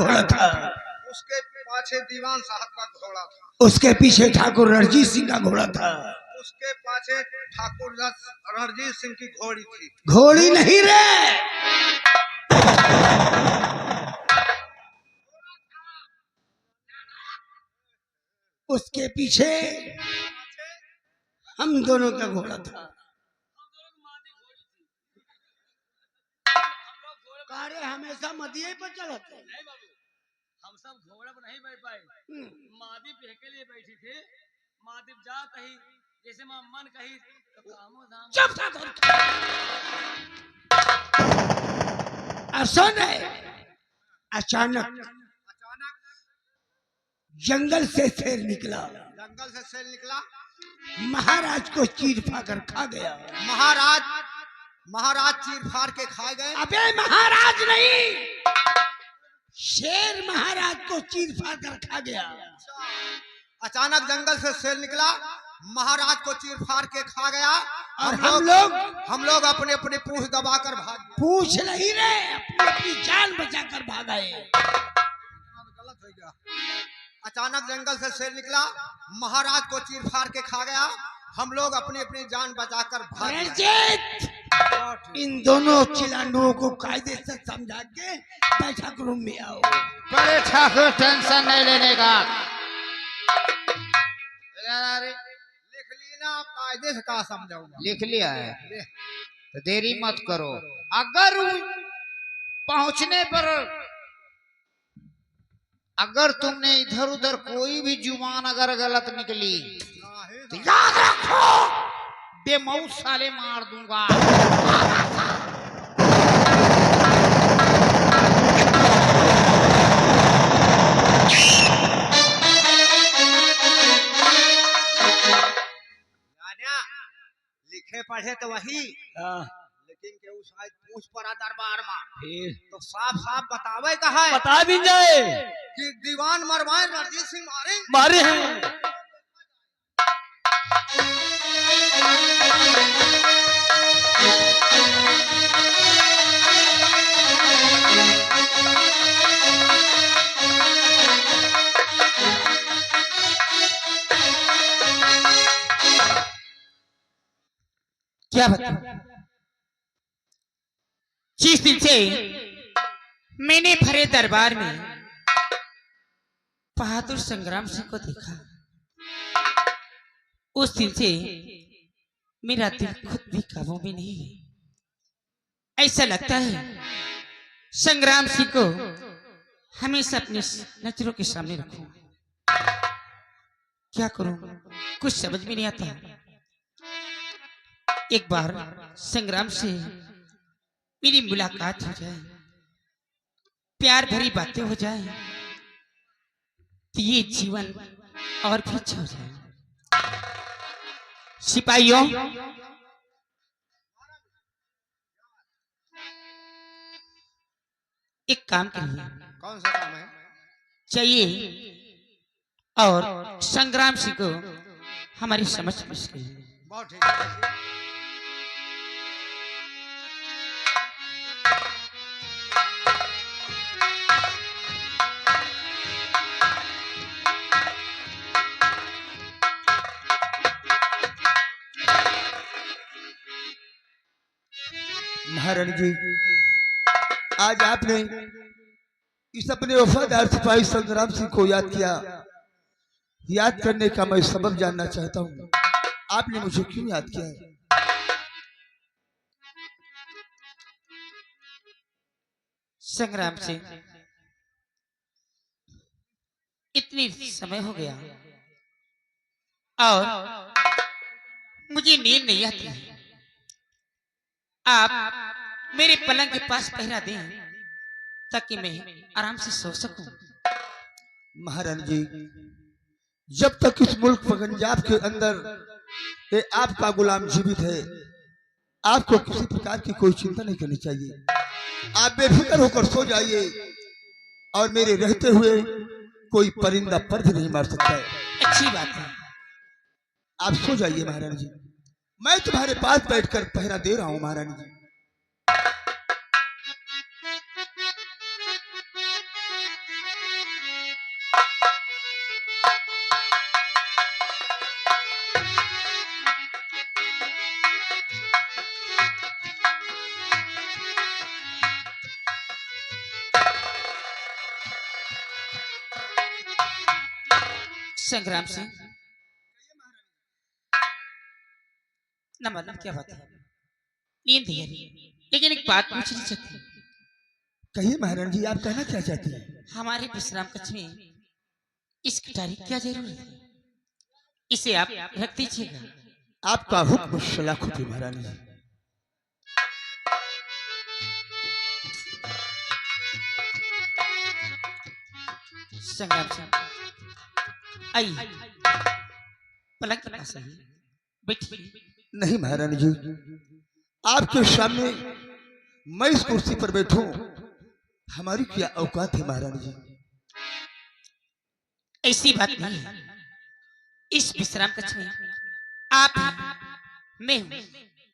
घोड़ा था। उसके पाछे दीवान साहब का घोड़ा था। उसके पीछे ठाकुर रणजीत सिंह का घोड़ा था। उसके पाछे ठाकुर रणजीत सिंह की घोड़ी थी। घोड़ी नहीं रे, उसके पीछे हम दोनों का घोड़ा था। कार्य हमेशा मदिये पर चलते। नहीं बाबू, हम सब घोड़ा पर नहीं बैठ पाए, मादी पे के लिए बैठी थी। मादी जात ही जैसे मां मन कही तो कामो धाम। चुप सुन, अचानक जंगल से शेर निकला। जंगल से शेर निकला, महाराज को चीर फाड़ खा गया। महाराज चीर फाड़ के खा गए। अबे महाराज नहीं, शेर महाराज को चीर फाड़ कर खा गया। अचानक जंगल से शेर निकला, महाराज को चीर फाड़ के खा गया। और हम लोग अपने अपने पूंछ दबाकर भाग। पूछ नहीं रहे, अपनी जान बचाकर भाग गए। गलत हो गया। अचानक जंगल से शेर निकला, महाराज को चीर फाड़ के खा गया। हम लोग अपनी अपनी जान बचाकर भाग गए। इन दोनों चिलानुओं को कायदे से समझा के बैठक रूम में आओ। बड़े ठाकुर टेंशन नहीं लेने का। लिख ली ना, आप कायदे से कहा समझाऊंगा। लिख लिया है तो देरी मत करो। अगर पहुंचने पर अगर तुमने इधर उधर कोई भी जुबान अगर गलत निकली तो याद रखो, बेमौत साले मार दूंगा। लिखे पढ़े तो वही, लेकिन के उस आज पूछ पड़ा दरबार में तो साफ साफ बतावे कहा है। बता भी जाए कि दीवान मरवाए, रणजीत सिंह मारे हैं। क्या बता, जिस दिन से मैंने भरे दरबार में बहादुर संग्राम सिंह को देखा, उस दिन से मेरा दिल खुद भी काबू में नहीं है। ऐसा लगता है संग्राम सिंह को हमेशा अपनी नजरों के सामने रखूं। क्या करूं, कुछ समझ में नहीं आता। एक बार संग्राम से मेरी मुलाकात हो जाए, प्यार भरी बातें हो जाए तो ये जीवन और भी अच्छा हो जाए। सिपाहियों, एक काम करिए। कौन सा काम है? चाहिए और संग्राम सिंह को हमारी समझ पेश करिए। बहुत ठीक है। महाराज जी, आज आपने इस अपने वफादार सिपाही संग्राम सिंह को याद किया। याद करने का मैं सबब जानना चाहता हूँ, आपने मुझे क्यों याद किया है? संग्राम सिंह, इतनी समय हो गया और मुझे नींद नहीं आती। आप मेरे पलंग के पास पहरा दें ताकि मैं आराम से सो सकूं। महाराज जी, जब तक इस मुल्क पंजाब के अंदर ये आपका गुलाम जीवित है, आपको किसी प्रकार की कोई चिंता नहीं करनी चाहिए। आप बेफिक्र होकर सो जाइए और मेरे रहते हुए कोई परिंदा पर भी नहीं मार सकता है। अच्छी बात है, आप सो जाइए महारानी जी, मैं तुम्हारे पास बैठकर पहरा दे रहा हूं महारानी जी। संग्राम सिंह, ना मतलब क्या बात है, नींद है लेकिन एक बात पूछनी चाहती हूँ। कहिए महारानी जी, आप कहना क्या चाहती हैं? हमारे विश्राम कक्ष में इस कटारी की क्या जरूरत है? इसे आप रख दीजिएगा। आपका हुक्म सलाख होती महारानी जी। संग्राम सिंह, आइए पलंग के पास आइए, बैठिए। नहीं महारानी जी, आपके सामने मैं इस कुर्सी पर बैठूं, हमारी क्या औकात है महारानी जी? ऐसी बात नहीं है। इस विश्राम कक्ष में आप हैं, मैं हूं,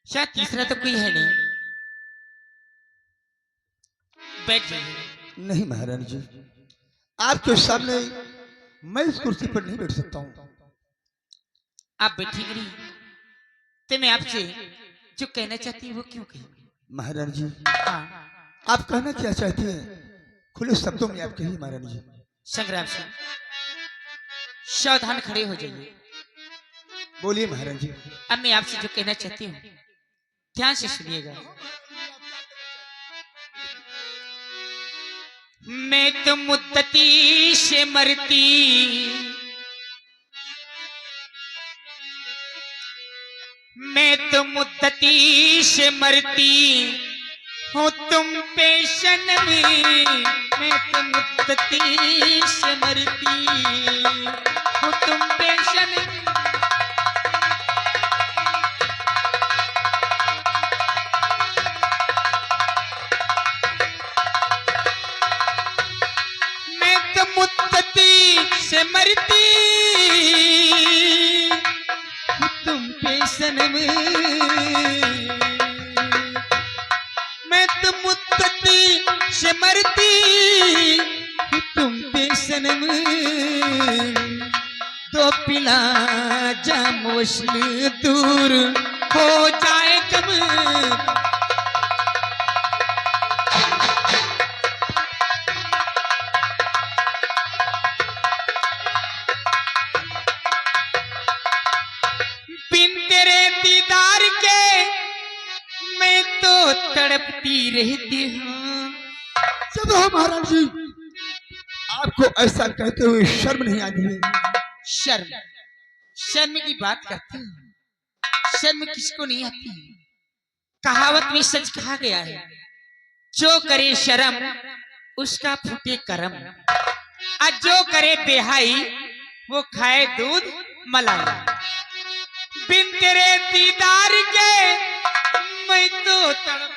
शायद तीसरा तो कोई है नहीं। बैठ जाइए। नहीं महारानी जी, आपके सामने मैं इस कुर्सी पर नहीं बैठ सकता हूँ। आप बैठेंगे नहीं तो मैं आपसे जो कहना चाहती हूँ वो क्यों कहेंगे? महारानी जी, हाँ, आप कहना क्या चाहती हैं? खुले शब्दों में आप कहिए महारानी जी। संग्राम सिंह, सावधान खड़े हो जाइए। बोलिए महारानी जी। अब मैं आपसे जो कहना चाहती हूँ ध्यान से सुनिएगा। मैं तो मुद्दती से मरती, मैं तो मुद्दती से मरती हूँ तुम पेशन में, मैं तो मुद्दती से मरती हूँ तुम पेशन में। मैं तो मुद्दती से मरती हूँ तुम पेशन में, मैं तो मुद्दती से मरती हूँ तुम पेशन में। दो पिला जाम वस्ल दूर हो जाए कम, बिन तेरे दीदार के मैं तो तड़पती रहती हूँ। चुप रहो महारानी जी, आपको ऐसा कहते हुए शर्म नहीं आती है? शर्म, शर्म की बात करते हो? शर्म किसको नहीं आती? कहावत में सच कहा गया है, जो करे शर्म उसका फूटे करम, और जो करे बेहाई वो खाए दूध मलाई। बिन तेरे दीदार के मैं तो तड़प,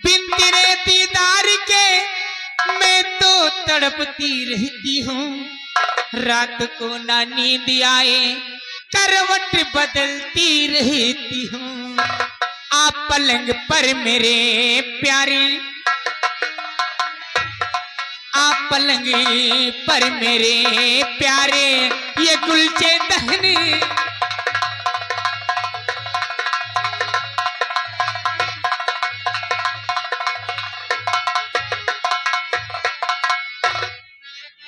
बिन तेरे दीदार के मैं तो तड़पती रहती हूँ। रात को ना नींद आए करवट बदलती रहती हूँ। आप पलंग पर मेरे प्यारे, आप पलंग पर मेरे प्यारे ये गुलचे दहने,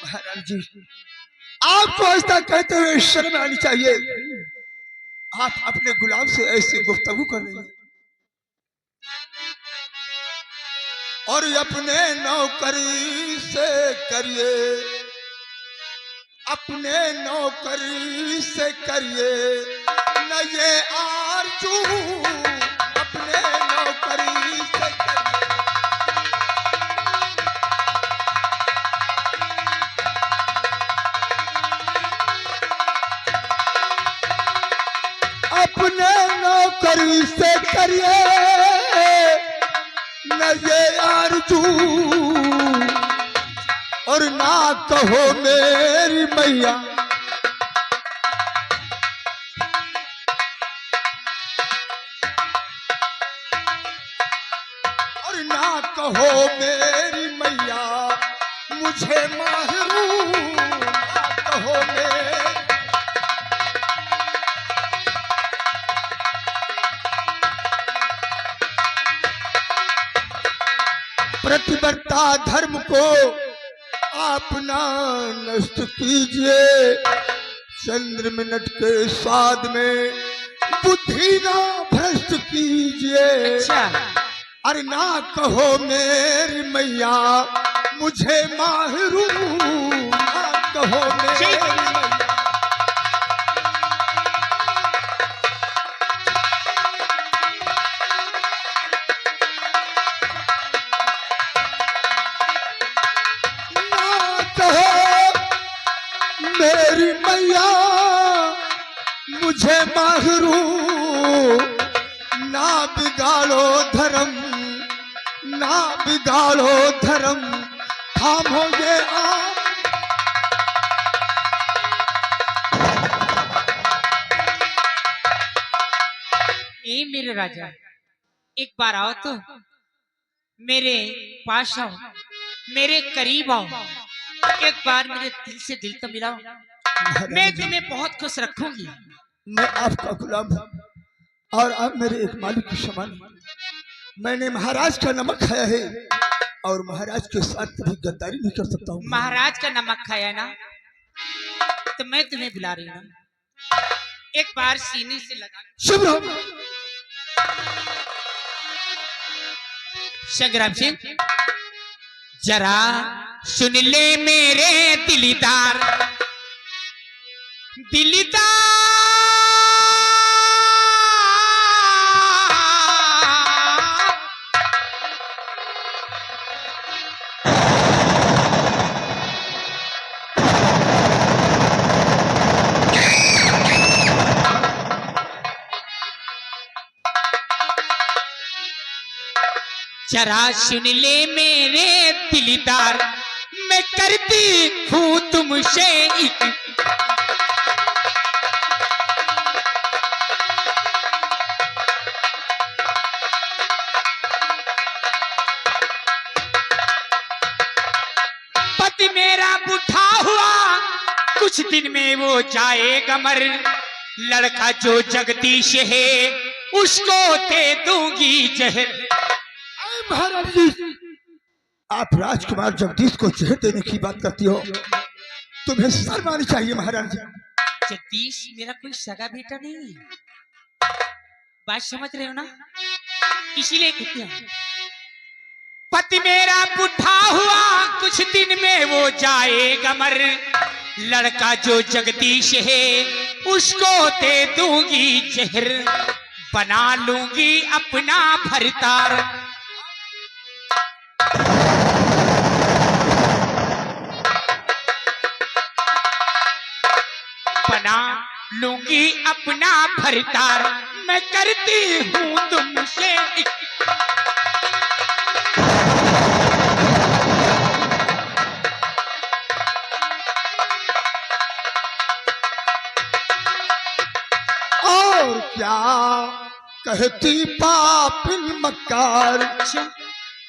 महारानी जी, आपको ऐसा कहते हुए शर्म आनी चाहिए। आप अपने गुलाम से ऐसे गुफ्तगू कर रही हैं और अपने नौकरी से करिए, अपने नौकरी से करिए न ये आरज़ू, अपने नौकरी से करिए। अपने नौकरी से करिए न ये आरज़ू, और ना कहो मेरी मैया, और ना कहो मेरी मैया मुझे महरूम, ना कहो मेरी। प्रतिबद्धता धर्म को अपना नष्ट कीजिए। चंद्र मिनट के स्वाद में बुद्धि ना भ्रष्ट कीजिए। अच्छा अरे ना कहो मेरी मैया मुझे माहरू, ना कहो मेरी मैया। ना कहो मेरी मैया मुझे माहरू, ना बिगाड़ो धर्म, ना बिगाड़ो धर्म, थामोगे आप। ए मेरे राजा, एक बार आओ तो मेरे पास आओ, मेरे करीब आओ, एक बार मेरे दिल से दिल तो मिलाओ। मैं तुम्हें बहुत खुश रखूंगी। मैं आपका गुलाम हूं और आप मेरे एक मालिक के समान हैं। मैंने महाराज का नमक खाया है और महाराज के साथ कभी गद्दारी नहीं कर सकता हूँ। महाराज का नमक खाया ना, तो मैं तुम्हें बुला रही हूँ, एक बार सीने से लगा। शुभ राम। संग्राम सिंह, जरा सुन ले मेरे दिलदार, दिलदार जरा सुन ले मेरे दिलदार, मैं करती हूँ तुमसे एक पति मेरा बूढ़ा हुआ, कुछ दिन में वो जाएगा मर, लड़का जो जगदीश है उसको दे दूंगी जहर। महाराज जी, आप राजकुमार जगदीश को जहर देने की बात करती हो, तुम्हें शर्म आनी चाहिए महाराज जी। जगदीश मेरा कोई सगा बेटा नहीं है, बात समझ रहे हो ना, इसीलिए कहते हैं पति मेरा बूढ़ा हुआ, कुछ दिन में वो जाएगा मर, लड़का जो जगदीश है उसको दे दूंगी जहर, बना लूंगी अपना भरतार। बना लूंगी अपना भरतार, मैं करती हूँ तुमसे और क्या कहती पापिन मक्कार,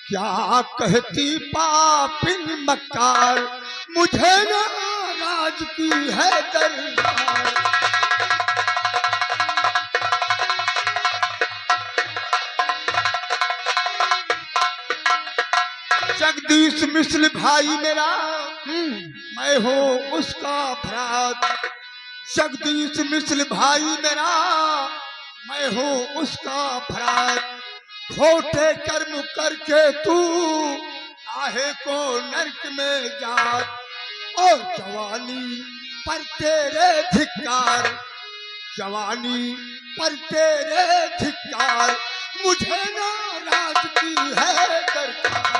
क्या कहती पापिन मक्कार, मुझे नाराज की है दरबार। जगदीश मिश्र भाई मेरा, मैं हूँ उसका भ्रात। जगदीश मिश्र भाई मेरा, मैं हूँ उसका भ्रात। खोटे कर्म करके तू आहे को नरक में जा, और जवानी पर तेरे धिक्कार, जवानी पर तेरे धिक्कार, मुझे नाराज की है दरकार।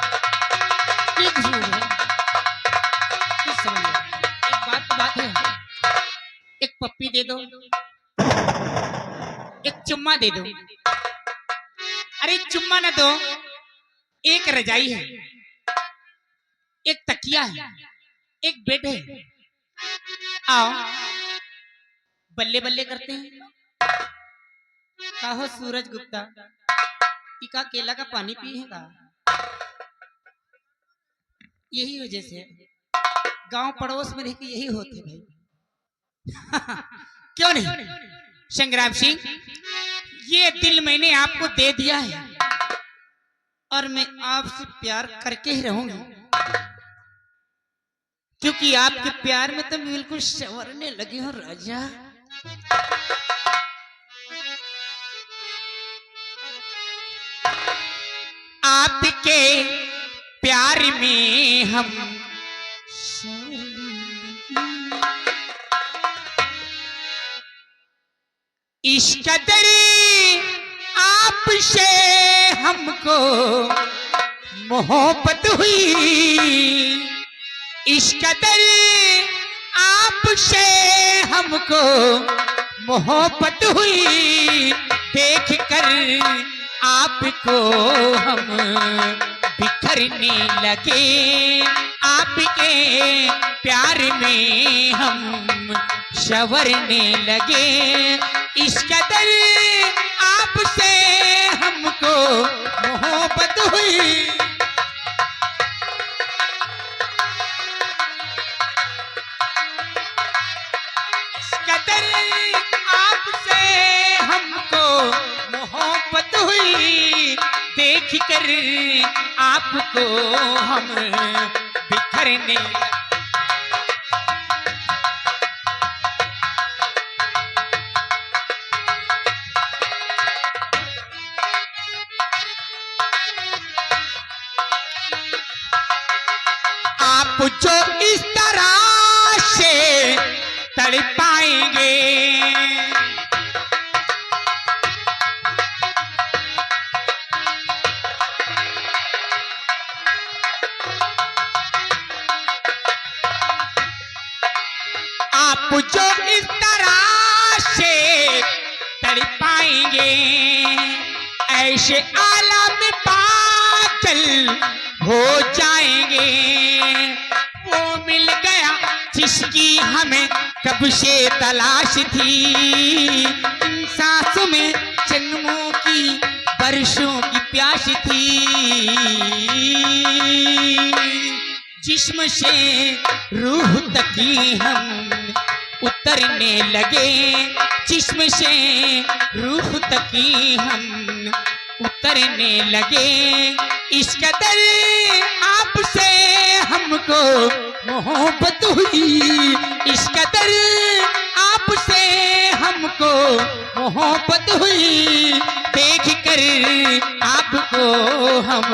एक बात है, एक पप्पी दे दो, एक चुम्मा दे दो। अरे चुम्मा ना दो, एक रजाई है, एक तकिया है, एक बेड है, आओ बल्ले बल्ले करते हैं। कहो सूरज गुप्ता, टीका केला का पानी पिएगा? यही वजह से गांव पड़ोस में रह के यही होते भाई। क्यों नहीं संग्राम सिंह, ये दिल मैंने आपको दे दिया है और मैं आपसे प्यार करके ही रहूंगी, क्योंकि आपके प्यार में तो मैं बिल्कुल संवरने लगी हूँ राजा। आपके प्यार में हम इस कदर आपसे हमको मोहब्बत हुई, इस कदर आपसे हमको मोहब्बत हुई, देख कर आपको हम बिखरने लगे, आपके प्यार में हम संवरने लगे, इस कदर आपसे हमको मोहब्बत हुई। इस कदर आपसे हमको मोहब्बत हुई, देख कर आपको हम बिखरने आप जो इस तरह से तड़पाएंगे, आप जो इस तरह से तड़पाएंगे, ऐसे आलम पागल हो जाएंगे, वो मिल गया जिसकी हमें कब से तलाश थी, इन सांसों में जन्मों की बरसों की प्यास थी, जिस्म से रूह तक ही हम उतरने लगे, जिस्म से रूह तक ही हम उतरने लगे, इस कदर आपसे हमको मोहब्बत हुई, इस कदर आपसे हमको मोहब्बत हुई, देख कर आपको हम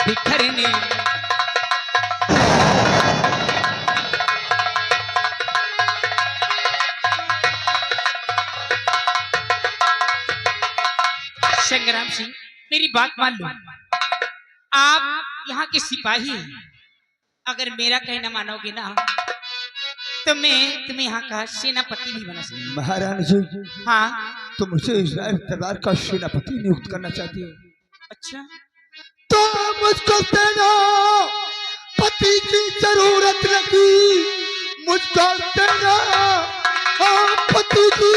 बिखरने संग्राम सिंह, मेरी बात मान लो, आप यहाँ के सिपाही हैं, अगर मेरा कहना मानोगे ना तो मैं तुम्हें यहाँ का सेनापति भी बना सकती। महारानी जी, हाँ, तुम मुझे इजराइल दरबार का सेनापति नियुक्त करना चाहती हो? अच्छा, तो मुझको सेनापति की जरूरत नहीं, मुझको सेनापति की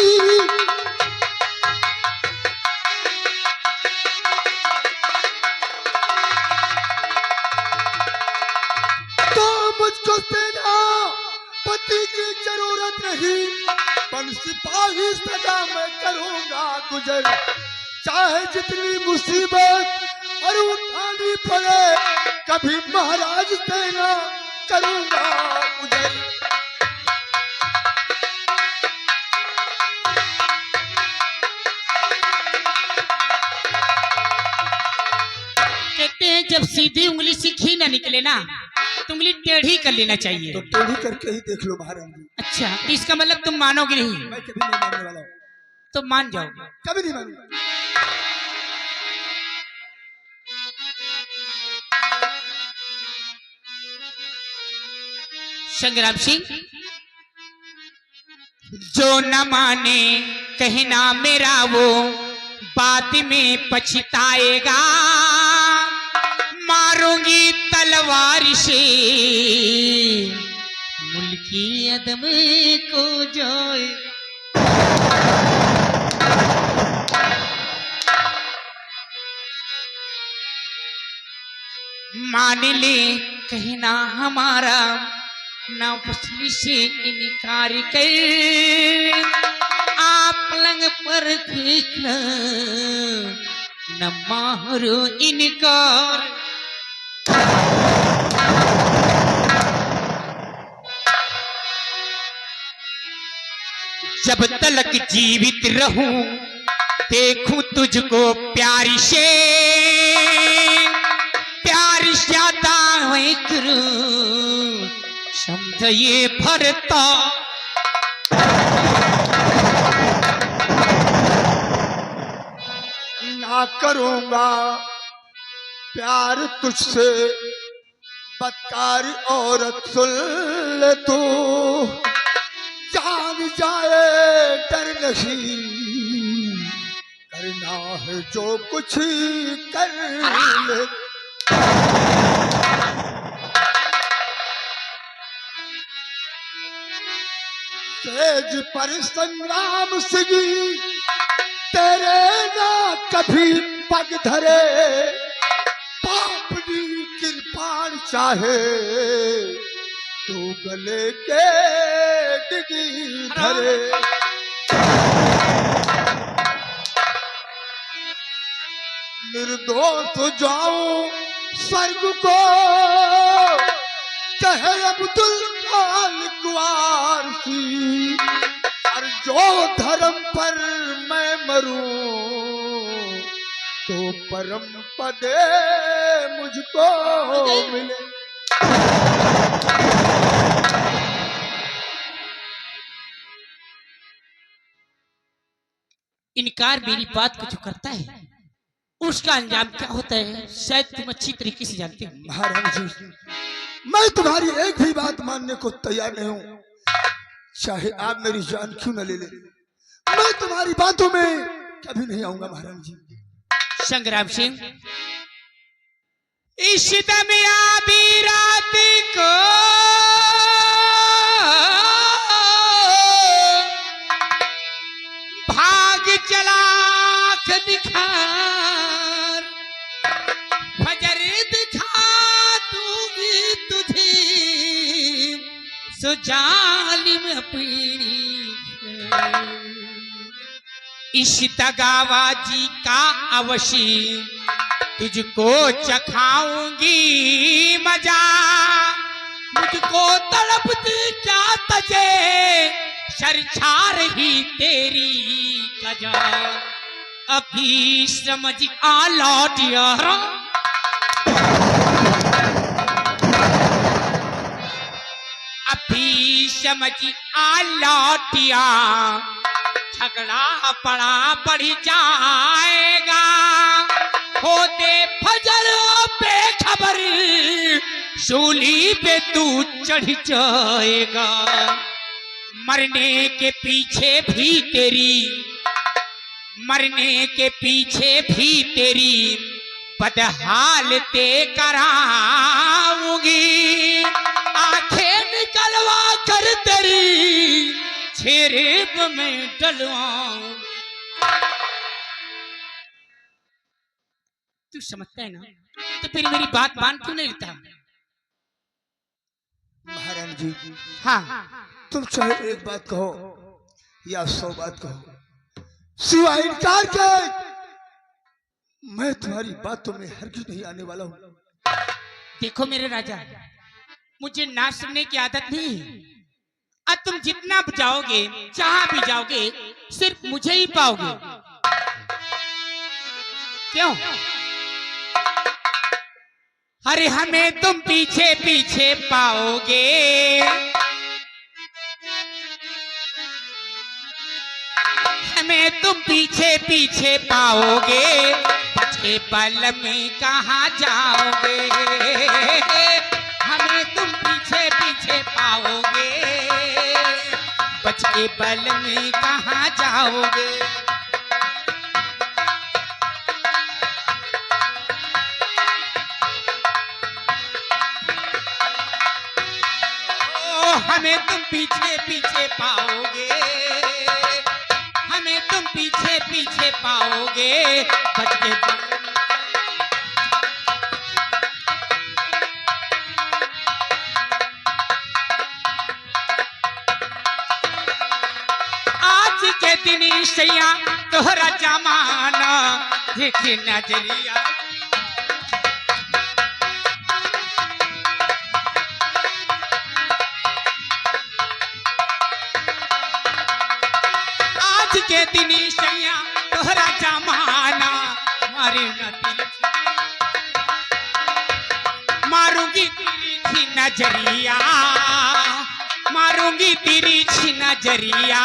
मुझको सेनापति की जरूरत नहीं, पर सिपाही सजा मैं करूंगा गुजर, चाहे जितनी मुसीबत और उठानी पड़े, कभी महाराज सेना करूंगा गुजर। कहते हैं जब सीधी उंगली से घी ना निकले ना तो उंगली टेढ़ी कर लेना चाहिए। तो टेढ़ी करके ही देख लो महारानी। अच्छा, तो इसका मतलब तुम मानोगे नहीं? मैं कभी नहीं मानने वाला हूँ। तो मान जाओ। कभी नहीं मानूंगा। संग्राम सिंह, जो न माने कहना मेरा वो बाद में पछताएगा, मारूंगी तलवार से मुल्की अदम को जोए। मान ले कहना हमारा, ना फसली से इनकार कर, आप पलंग पर देखना न मारो इनकार। जब तलक जीवित रहूं देखूं तुझको प्यार से, प्यार ज्यादा है करूं समझ ये भरता। ना करूंगा प्यार तुझसे बदकार औरत सुन ले तू, जान जाए डर नहीं करना है जो कुछ कर ले। तेज पर संग्राम सिगी तेरे ना कभी पग धरे, पापनी कृपाण चाहे तू गले के डिगी धरे। निर्दोष जाऊं स्वर्ग को कहे अब्दुल मालिक वारसी, और जो धर्म पर मैं मरूं तो परम पदे मुझको मिले। इनकार मेरी बात को जो करता है उसका अंजाम क्या होता है शायद तुम अच्छी तरीके से जानते हो। महाराज जी, मैं तुम्हारी एक भी बात मानने को तैयार नहीं हूं, चाहे आप मेरी जान क्यों न ले ले। मैं तुम्हारी बातों में कभी नहीं आऊंगा महाराज जी। संग्राम सिंह, इस दम आधी रात को भाग चला दिखार, फजर दिखा दूंगी तुझे सो जालिम अपनी। इस दगाबाजी का अवशी तुझको चखाऊंगी मजा, मुझको तड़पती क्या तजे सरछार ही तेरी कजा। अभी समझ आ लौटिया, अभी समझ आ लौटिया, झगड़ा पड़ा बढ़ जाएगा, होते फजर बेखबर सूली पे तू चढ़ जाएगा। मरने के पीछे भी तेरी, मरने के पीछे भी तेरी बदहालते कराऊंगी, आंखें निकलवा कर तेरी छेरेब में डलवाऊं। तू समझता है ना, तो फिर मेरी बात मान क्यों नहीं लेता? महाराज जी, हाँ, तुम चाहे एक बात कहो या 100 बात कहो, सिवाय इनकार के मैं तुम्हारी बातों में हरगिज नहीं आने वाला हूं। देखो मेरे राजा, मुझे ना सुनने की आदत नहीं। अब तुम जितना जाओगे, जहां भी जाओगे, सिर्फ मुझे ही पाओगे। क्यों? अरे हमें तुम पीछे पीछे पाओगे, हमें तुम पीछे पीछे पाओगे, बचे पल में कहाँ जाओगे। हमें तुम पीछे पीछे पाओगे, बचे पल में कहाँ जाओगे। हमें तुम पीछे पीछे पाओगे, हमें तुम पीछे पीछे पाओगे, बच के आज के दिन सैया तोहरा जमाना देखे नजरिया। आज के दिन सैया तोहरा जमाना मारे न मारूंगी तेरी नजरिया, मारूंगी तेरी नजरिया,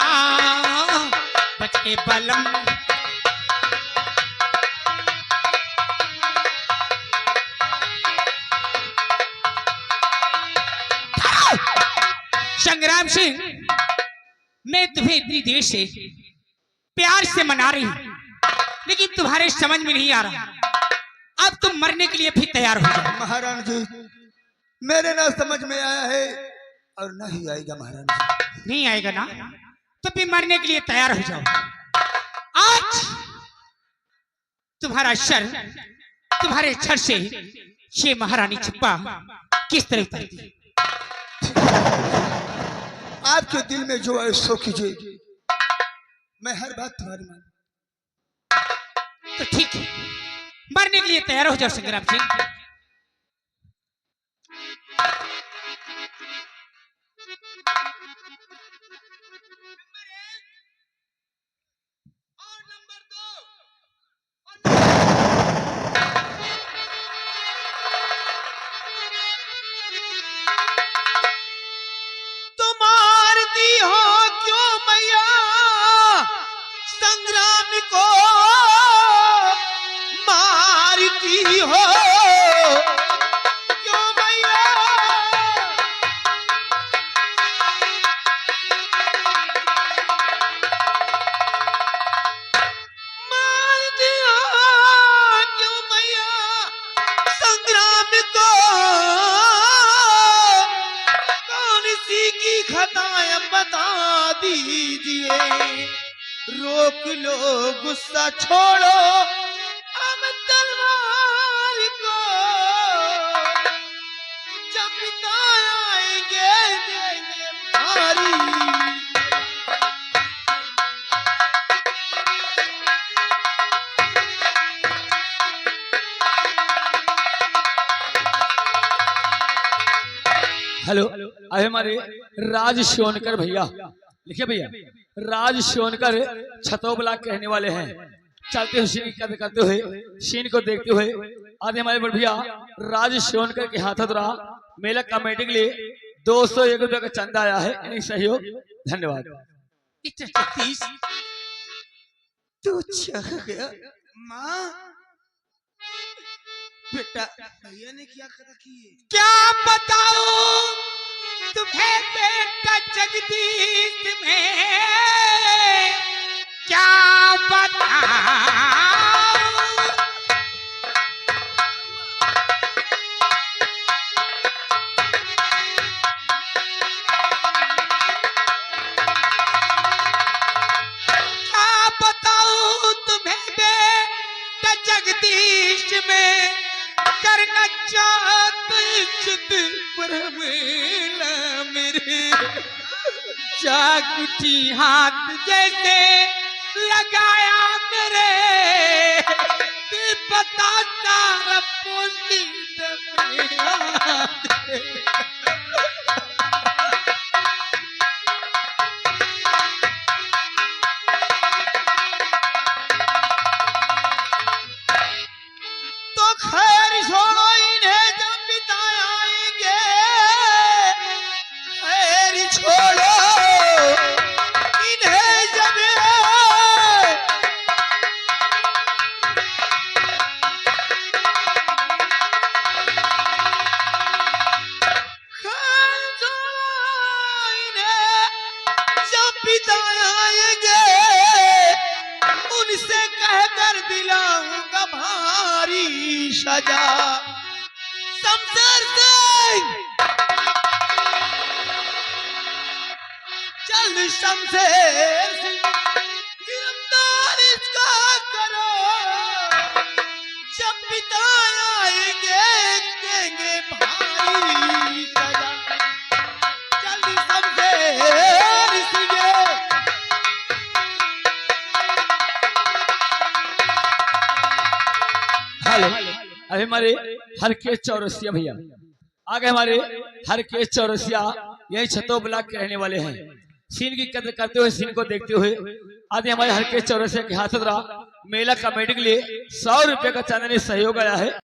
बच के बलम। संग्राम सिंह, मैं तुम्हें इतनी देर से प्यार से मना रही हूं, लेकिन तुम्हारे समझ में नहीं आ रहा। अब तुम मरने के लिए फिर तैयार हो जाओ। महारानी जी, मेरे ना समझ में आया है और ना ही आएगा महारानी जी। नहीं आएगा ना, तो फिर मरने के लिए तैयार हो जाओ। आज तुम्हारा शर, तुम्हारे छर से ये महारानी छिप्पा किस तरह उतरती। आपके दिल में जो है सो कीजिए, मैं हर बात तुम्हारी मान। तो ठीक है, मरने के लिए तैयार हो जाओ संग्राम सिंह। रोक लो गुस्सा छोड़ो अब तलवार को, जब पिता आएंगे देंगे भारी। हेलो, अरे हमारे राज श्योनकर भैया, लिखिए भैया, राज श्योनकर छतोबला कहने वाले हैं। चलते हुए सीन करते हुए, सीन को देखते हुए आज हमारे बड़े भैया राज श्योनकर के हाथों द्वारा मेला कमेटी के लिए 201 रुपये का चंदा आया है। इन्हीं सहयोग धन्यवाद। तू चाह गया माँ, बेटा भैया ने क्या करा किए? क्या बताऊं तुम्हें बेटा जगदीश में, क्या बताऊं। क्या बताऊं तुम्हें बेटा जगदीश में, करना चाहते इज्जत पर मेला मेरे, चाकुटी हाथ जैसे लगाया मेरे, ते पता तारा पोसी तो खैर छोड़ो इन्हें, जब पिता आएंगे खैर छोड़ो इन्हें, जब खैर छोड़ो इन्हें, जब पिता आएंगे उनसे कहकर दिलाऊंगा भारी सजा। शमशेर सिंह, चल शमशेर सिंह, गिरफ्तार इसका करो, जब पिता आएंगे देंगे भारी सजा। चल शमशेर सिंह, हेलो, अभी हमारे हर के चौरसिया भैया आगे, हमारे हर के चौरसिया यही छतो ब्लॉक के रहने वाले हैं। सीन की कदर करते हुए, सीन को देखते हुए आदि हमारे हर के चौरसिया के हाथ मेला कमेटी के लिए 100 रुपए का चांदनी सहयोग आया है।